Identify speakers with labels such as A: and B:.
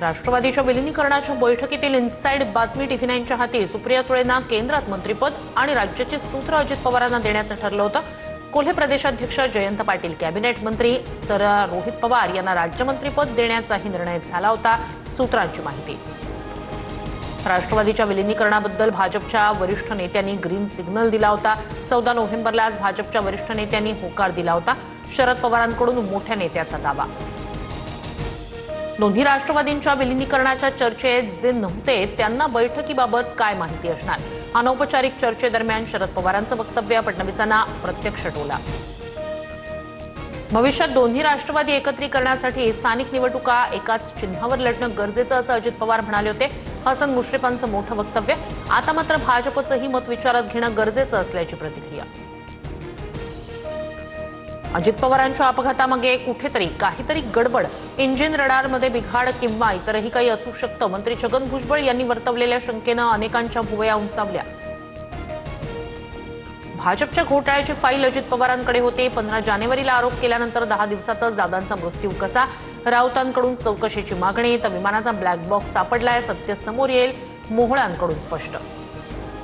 A: राष्ट्रवादीच्या विलीनीकरणाच्या बैठकीतील इनसाइड बातमी टीव्ही9च्या हाती सुप्रिया सुळेंना केंद्रात मंत्रिपद आणि राज्याचे सूत्र अजित पवारांना देण्याचं ठरलं होतं। कोल्हे प्रदेशाध्यक्ष जयंत पाटील कॅबिनेट मंत्री तर रोहित पवार यांना राज्यमंत्रीपद देण्याचाही निर्णय झाला होता। सूत्रांची माहिती। राष्ट्रवादीच्या विलीनीकरणाबद्दल भाजपच्या वरिष्ठ नेत्यांनी ग्रीन सिग्नल दिला होता। 14 नोव्हेंबरला आज भाजपच्या वरिष्ठ नेत्यांनी होकार दिला होता। शरद पवारांकडून मोठ्या नेत्याचा दावा। दोन्ही राष्ट्रवादींच्या विलीनीकरणाच्या चर्चेत जे नव्हते त्यांना बैठकीबाबत काय माहिती असणार? अनौपचारिक चर्चेदरम्यान शरद पवारांचं वक्तव्य फडणवीसांना प्रत्यक्ष टोला। भविष्यात दोन्ही राष्ट्रवादी एकत्रीकरणासाठी स्थानिक निवडणुका एकाच चिन्हावर लढणं गरजेचं असं अजित पवार म्हणाले होते। हसन मुश्रीफांचं मोठं वक्तव्य। आता मात्र भाजपचंही मत विचारात घेणं गरजेचं असल्याची प्रतिक्रिया। अजित पवारांच्या अपघातामागे कुठेतरी काहीतरी गडबड, इंजिन रडारमध्ये बिघाड किंवा इतरही काही असू शकतं। मंत्री छगन भुजबळ यांनी वर्तवलेल्या शंकेनं अनेकांच्या भुवया उंचावल्या। भाजपच्या घोटाळ्याची फाईल अजित पवारांकडे होते। 15 जानेवारीला आरोप केल्यानंतर 10 दिवसातच दादांचा मृत्यू कसा? राऊतांकडून चौकशीची मागणी तर विमानाचा ब्लॅक बॉक्स सापडलाय, सत्य समोर येईल, मोहोळांकडून स्पष्ट।